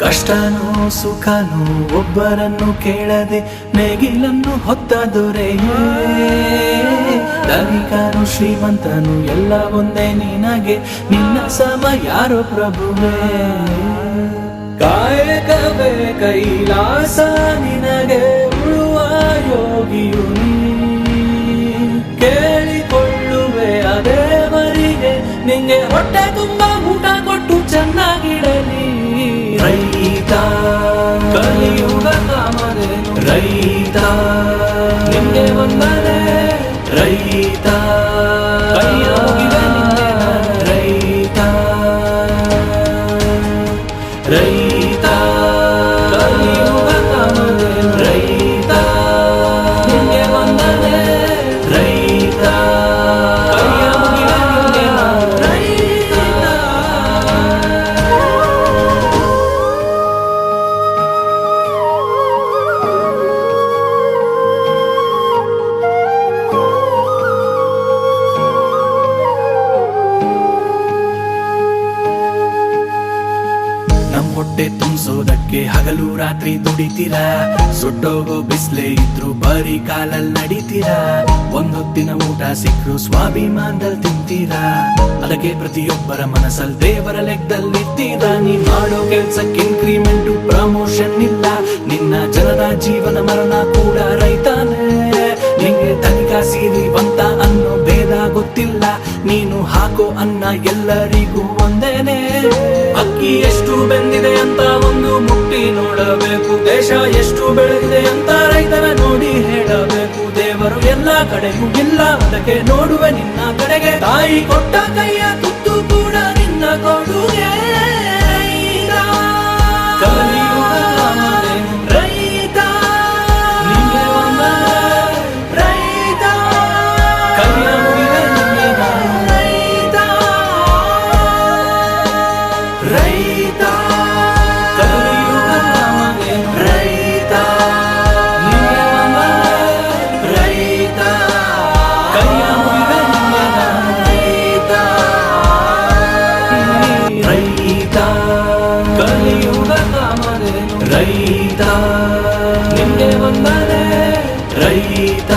ಕಷ್ಟನೂ ಸುಖನೂ ಒಬ್ಬರನ್ನು ಕೇಳದೆ ನೇಗಿಲನ್ನು ಹೊತ್ತ ದೊರೆಯೇ. ಧನಿಕನು ಶ್ರೀಮಂತನು ಎಲ್ಲ ಒಂದೇ ನಿನಗೆ, ನಿನ್ನ ಸಮ ಯಾರೋ ಪ್ರಭುವೇ. ಕಾಯಕವೇ ಕೈಲಾಸ ನಿನಗೆ, ಉಳುವ ಯೋಗಿಯು ನೀ. ಕೇಳಿಕೊಳ್ಳುವೆ ಅದೇವರಿಗೆ, ನಿಂಗೆ ಹೊಟ್ಟೆ ತುಂಬ ಊಟ ಕೊಟ್ಟು ಚೆನ್ನಾಗಿಡಲಿ. ರೈತ ಕಲಿಯುಗ ಕಾಮಧೇನು, ರೈತ ನಿಂಗೆ ವಂದನೆ. ರೈತ ಕೈಯ ಮುಗಿವೆ ನಿಂಗೆ ನಾನು. ರೈತ ರೈತ ಕಲಿಯುಗ ಕಾಮಧೇನು, ರೈತ ನಿಂಗೆ ವಂದನೆ. ರೈತ ಕೈಯ ಮುಗಿವೆ ನಿಂಗೆ ನಾನು. ರೈತ ನಮ್ ಹೊಟ್ಟೆ ತುಂಬಿಸೋದಕ್ಕೆ ಹಗಲು ರಾತ್ರಿ ದುಡಿತೀರಾ. ಸುಟ್ಟೋಗೋ ಬಿಸ್ಲೇ ಇದ್ರು ಬರೀ ಕಾಲಲ್ಲಿ ನಡಿತೀರಾ. ಒಂದೊತ್ತಿನ ಊಟ ಸಿಕ್ಕರು ಸ್ವಾಭಿಮಾನದಲ್ಲಿ ತಿಂತೀರಾ. ಅದಕ್ಕೆ ಪ್ರತಿಯೊಬ್ಬರ ಮನಸ್ಸಲ್ಲಿ ದೇವರ ಲೆಕ್ಕದಲ್ಲಿರ್ತೀರಾ. ನೀ ಮಾಡೋ ಕೆಲ್ಸಕ್ಕೆ ಇನ್ಕ್ರಿಮೆಂಟು ಪ್ರಮೋಷನ್ ಇಲ್ಲ. ನಿನ್ನ ಜನರ ಜೀವನ ಮರಣ ಕೂಡ ರೈತಾನೆ. ನಿಂಗೆ ಧನಿಕ ಸಿರಿವಂತ ಅನ್ನೋ ಭೇದ ಗೊತ್ತಿಲ್ಲ. ನೀನು ಹಾಕೋ ಅನ್ನ ಎಲ್ಲರಿಗೂ ಒಂದೇನೆ. ಅಕ್ಕಿ ಎಷ್ಟು ಬೆಂದಿದೆ ಅಂತ ಒಂದು ಮುಟ್ಟಿ ನೋಡಬೇಕು. ದೇಶ ಎಷ್ಟು ಬೆಳೆದಿದೆ ಅಂತ ರೈತರ ನೋಡಿ ಹೇಳಬೇಕು. ದೇವರು ಎಲ್ಲ ಕಡೆಗೂ ಇಲ್ಲ, ಅದಕ್ಕೆ ನೋಡುವೆ ನಿನ್ನ ಕಡೆಗೆ. ತಾಯಿ ಕೊಟ್ಟ ಕೈಯ ತುತ್ತು ಕೂಡ ನಿನ್ನ ಕೊಡುಗೆ. ಕಲಿಯುಗ ಕಾಮಧೇನು, ರೈತ ನಿಂಗೆ ವಂದನೆ. ರೈತ ಕೈಯ ಮುಗಿವೆ ನಿಂಗೆ ನಾನು. ರೈತ ರೈತ ಕಲಿಯುಗ ಕಾಮಧೇನು, ರೈತ ನಿಂಗೆ ವಂದನೆ. ರೈತ ಕೈಯ ಮುಗಿವೆ ನಿಂಗೆ ನಾನು. ರೈತ ರೈತ ಕಲಿಯುಗ ಕಾಮಧೇನು, ರೈತ ನಿಂಗೆ ವಂದನೆ. ರೈತ